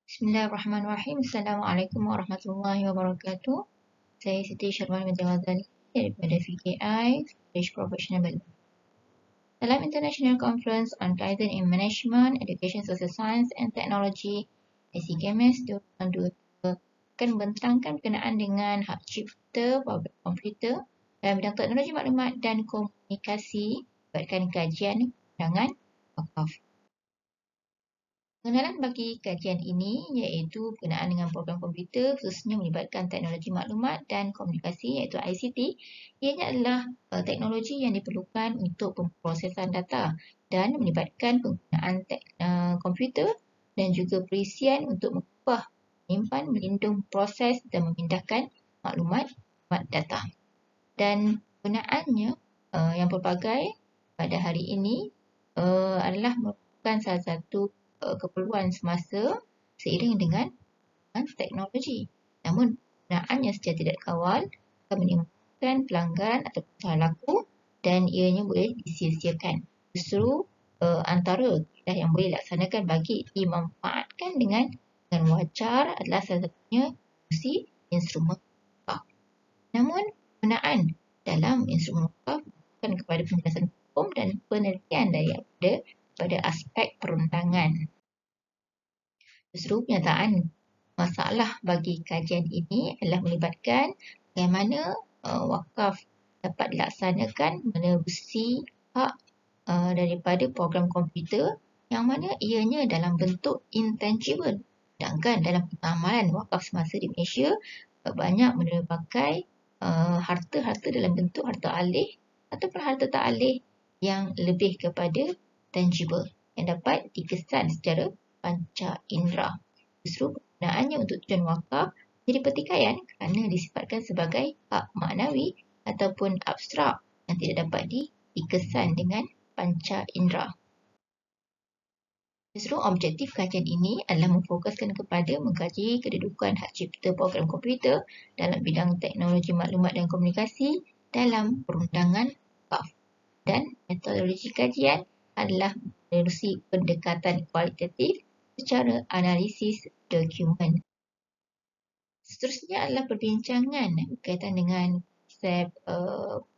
Bismillahirrahmanirrahim. Assalamualaikum warahmatullahi wabarakatuh. Saya Siti Syarman binti Ghazali daripada VKI, British Professional Development. Dalam International Conference on Kaizen in Management, Education, Social Science and Technology (ICKMS) 2022 akan membentangkan berkenaan dengan hak cipta program komputer dalam bidang teknologi maklumat dan komunikasi buatkan kajian undangan wakaf. Pengenalan bagi kajian ini iaitu berkenaan dengan program komputer khususnya melibatkan teknologi maklumat dan komunikasi iaitu ICT. Ianya adalah teknologi yang diperlukan untuk pemprosesan data dan melibatkan penggunaan komputer dan juga perisian untuk mengubah, menyimpan, melindung, proses dan memindahkan maklumat data. Dan penggunaannya yang pelbagai pada hari ini adalah merupakan salah satu keperluan semasa seiring dengan teknologi. Namun, penggunaannya secara tidak kawal akan menimbulkan pelanggaran atau salah laku dan ianya boleh disia-siakan. Justru antara yang boleh dilaksanakan bagi dimanfaatkan dengan wajar adalah salah satunya fungsi instrumen wakaf. Namun, penggunaan dalam instrumen wakaf bukan kepada penjelasan hukum dan penelitian pada aspek perundangan. Justru penyataan masalah bagi kajian ini adalah melibatkan bagaimana wakaf dapat dilaksanakan menerusi hak daripada program komputer yang mana ianya dalam bentuk intangible. Sedangkan dalam pengamalan wakaf semasa di Malaysia banyak merupakan harta-harta dalam bentuk harta alih ataupun harta tak alih yang lebih kepada tangible yang dapat dikesan secara panca indera. Justru penggunaannya untuk tujuan wakaf jadi pertikaian kerana disifatkan sebagai hak maknawi ataupun abstrak yang tidak dapat dikesan dengan panca indera. Justru objektif kajian ini adalah memfokuskan kepada mengkaji kedudukan hak cipta program komputer dalam bidang teknologi maklumat dan komunikasi dalam perundangan wakaf. Dan metodologi kajian adalah menerusi pendekatan kualitatif secara analisis dokumen. Seterusnya adalah perbincangan berkaitan dengan konsep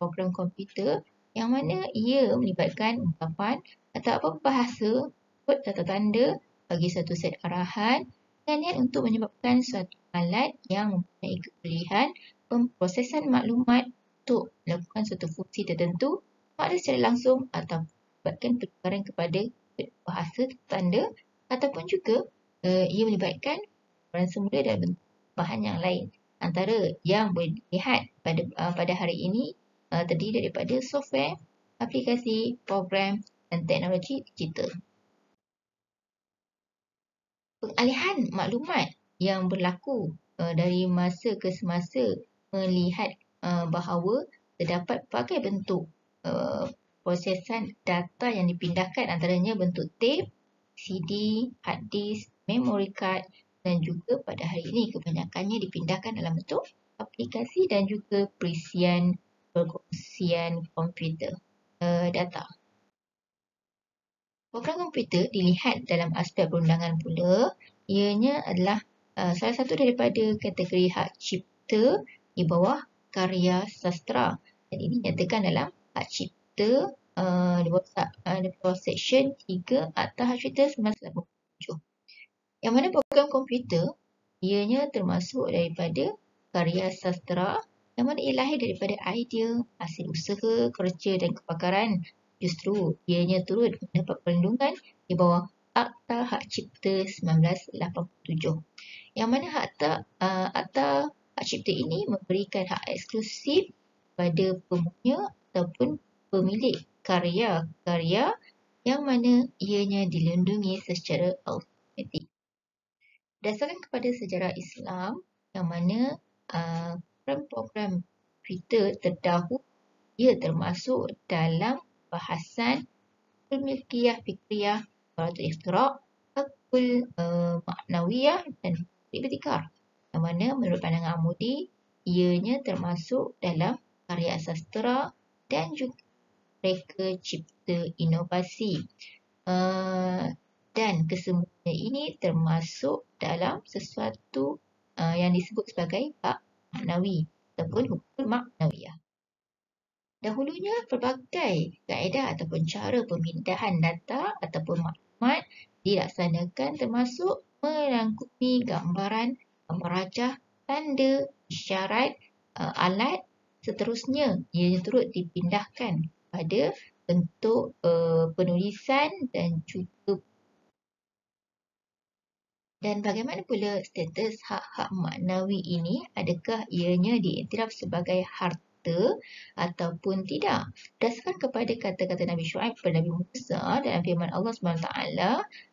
program komputer yang mana ia melibatkan ungkapan atau apa bahasa, kod tata tanda bagi satu set arahan dan niat untuk menyebabkan suatu alat yang mempunyai kebolehan pemprosesan maklumat untuk melakukan suatu fungsi tertentu ada secara langsung atau melibatkan pertukaran kepada bahasa tanda ataupun juga ia melibatkan peran semula dalam bentuk bahan yang lain. Antara yang boleh dilihat pada hari ini terdiri daripada software, aplikasi, program dan teknologi digital. Pengalihan maklumat yang berlaku dari masa ke semasa melihat bahawa terdapat pelbagai bentuk prosesan data yang dipindahkan antaranya bentuk tape, CD, hard disk, memory card dan juga pada hari ini kebanyakannya dipindahkan dalam bentuk aplikasi dan juga perisian perkongsian komputer data. Program komputer dilihat dalam aspek perundangan pula, ianya adalah salah satu daripada kategori hak cipta di bawah karya sastra dan ini dinyatakan dalam hak cipta di bawah Seksyen 3 Akta Hak Cipta 1987. Yang mana program komputer ianya termasuk daripada karya sastra yang mana ia lahir daripada idea, hasil usaha, kerja dan kepakaran. Justru ianya turut mendapat perlindungan di bawah Akta Hak Cipta 1987. Yang mana Akta Hak Cipta ini memberikan hak eksklusif kepada pemunya ataupun pemilik karya-karya yang mana ianya dilindungi secara automatik. Berdasarkan kepada sejarah Islam yang mana program komputer terdahulu ia termasuk dalam bahasan milkiyah fikriyah, baratul ikhtiraq, hakul maknawiyah dan ibtikar. Yang mana menurut pandangan Amudi ianya termasuk dalam karya sastra dan juga mereka cipta inovasi. Dan kesemuanya ini termasuk dalam sesuatu yang disebut sebagai hak maknawi ataupun hukuk maknawiyah. Dahulunya, pelbagai kaedah ataupun cara pemindahan data ataupun maklumat dilaksanakan termasuk merangkumi gambaran, merajah, tanda, isyarat, alat, seterusnya. Ia turut dipindahkan pada bentuk penulisan dan juga. Dan bagaimana pula status hak-hak maknawi ini? Adakah ianya diiktiraf sebagai harta ataupun tidak? Berdasarkan kepada kata-kata Nabi Syuaib kepada Nabi Musa dalam firman Allah SWT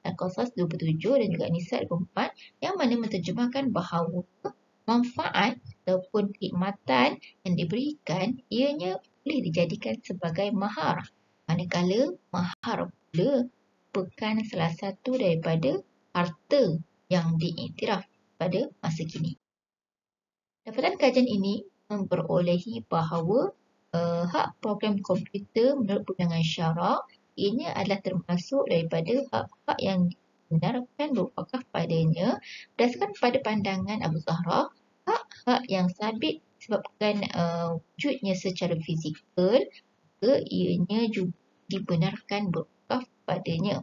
Al-Qasas 27 dan juga Nisa 24 yang mana menterjemahkan bahawa manfaat ataupun khidmatan yang diberikan ianya boleh dijadikan sebagai mahar. Manakala mahar pula merupakan salah satu daripada harta yang diiktiraf pada masa kini. Dapatan kajian ini memperolehi bahawa hak program komputer menurut perundangan syarak ini adalah termasuk daripada hak-hak yang dibenarkan berwakaf padanya berdasarkan pada pandangan Abu Zahra, hak-hak yang sabit disebabkan wujudnya secara fizikal, ianya juga dibenarkan berwakaf padanya.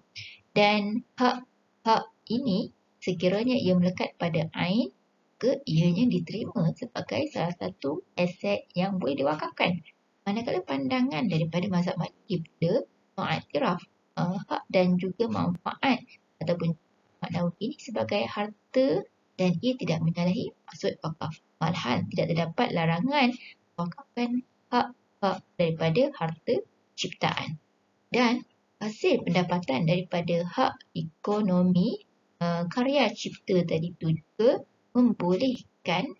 Dan hak-hak ini sekiranya ia melekat pada ain, ianya diterima sebagai salah satu aset yang boleh diwakafkan. Manakala pandangan daripada mazhab Maliki pula mengiktiraf hak dan juga manfaat ataupun maknawi ini sebagai harta dan ia tidak menyalahi maksud wakaf. Malahan tidak terdapat larangan mewakafkan hak-hak daripada harta ciptaan. Dan hasil pendapatan daripada hak ekonomi karya cipta tadi itu juga membolehkan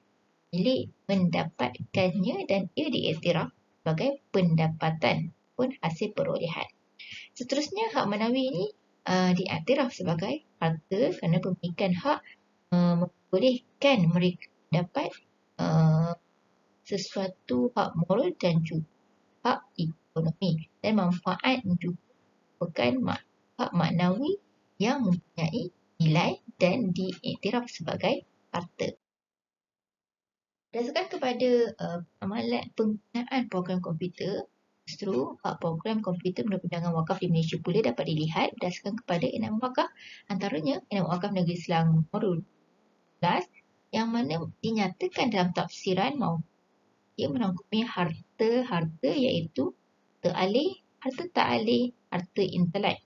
milik mendapatkannya dan ia diiktiraf sebagai pendapatan pun hasil perolehan. Seterusnya, hak manawi ini diiktiraf sebagai harta kerana pemilikan hak membolehkan mereka dapat sesuatu hak moral dan juga hak ekonomi dan manfaat juga merupakan hak maknawi yang mempunyai nilai dan diiktiraf sebagai harta. Berdasarkan kepada amalan penggunaan program komputer, justru hak program komputer menurut Perundangan Wakaf di Malaysia pula dapat dilihat berdasarkan kepada 6 wakaf, antaranya 6 wakaf Negeri Selangor 12 yang mana dinyatakan dalam tafsiran maupun ia merangkumi harta-harta iaitu harta alih, harta tak alih, harta intelek.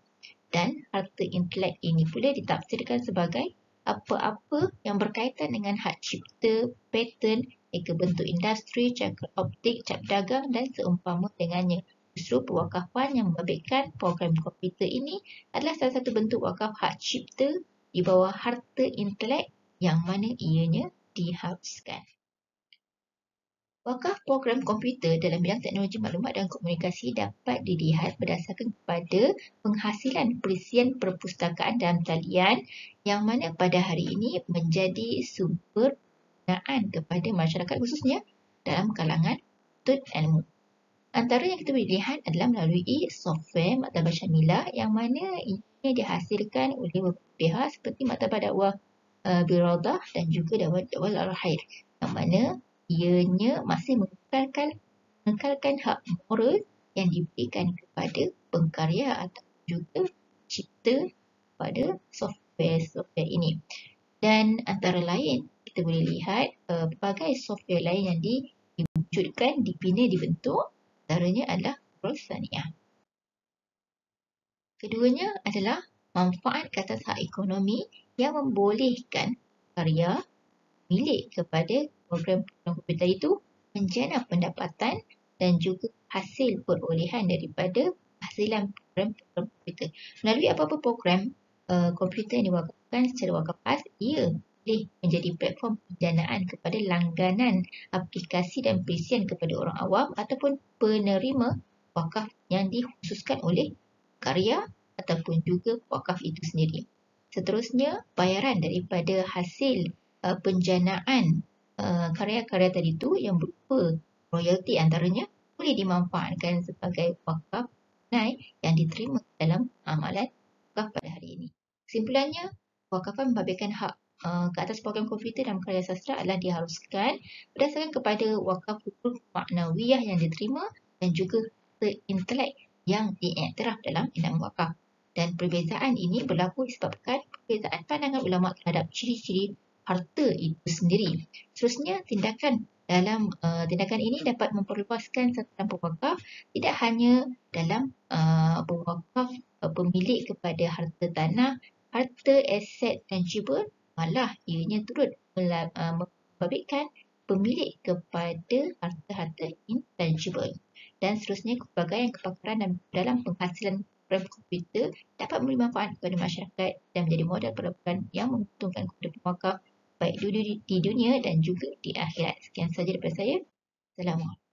Dan harta intelek ini pula ditafsirkan sebagai apa-apa yang berkaitan dengan hak cipta, paten, reka bentuk industri, cakar optik, cap dagang dan seumpama dengannya. Justru pewakafan yang membabitkan program komputer ini adalah salah satu bentuk wakaf hak cipta di bawah harta intelek yang mana ianya dihapuskan. Wakaf program komputer dalam bidang teknologi maklumat dan komunikasi dapat dilihat berdasarkan kepada penghasilan perisian perpustakaan dalam talian yang mana pada hari ini menjadi sumber penggunaan kepada masyarakat khususnya dalam kalangan penuntut ilmu. Antara yang kita boleh lihat adalah melalui software Maktabah Syamilah yang mana ini dihasilkan oleh beberapa pihak seperti Maktabah Dakwah Biradah dan juga Dakwah Al-Khair yang mana ianya masih mengekalkan hak moral yang diberikan kepada pengkarya atau juga cipta pada software ini. Dan antara lain, kita boleh lihat pelbagai software lain yang diwujudkan, dibina, dibentuk. Antaranya adalah Huruf Saniyah. Keduanya adalah manfaat ke atas hak ekonomi yang membolehkan karya milik kepada program komputer itu menjana pendapatan dan juga hasil perolehan daripada hasilan program komputer. Melalui apa-apa program komputer yang diwakafkan secara wakaf khas, ia boleh menjadi platform pendanaan kepada langganan aplikasi dan perisian kepada orang awam ataupun penerima wakaf yang dikhususkan oleh karya ataupun juga wakaf itu sendiri. Seterusnya, bayaran daripada hasil penjanaan karya-karya tadi tu yang berupa royalti antaranya boleh dimanfaatkan sebagai wakaf tunai yang diterima dalam amalan wakaf pada hari ini. Kesimpulannya, pewakafan membabitkan hak ke atas program komputer dan karya sastra adalah diharuskan berdasarkan kepada wakaf hukum maknawiyah yang diterima dan juga intelek yang diiktiraf dalam undang wakaf. Dan perbezaan ini berlaku disebabkan perbezaan pandangan ulama terhadap ciri-ciri harta itu sendiri. Seterusnya, tindakan ini dapat memperluaskan sasaran pewakaf tidak hanya dalam pewakaf pemilik kepada harta tanah, harta aset tangible, malah ianya turut membabitkan pemilik kepada harta-harta intangible. Dan seterusnya, pelbagaian kepakaran dalam penghasilan program komputer dapat memberi manfaat kepada masyarakat dan menjadi modal perlakuan yang menguntungkan kepada pewakaf baik di dunia dan juga di akhirat. Sekian sahaja daripada saya. Assalamualaikum.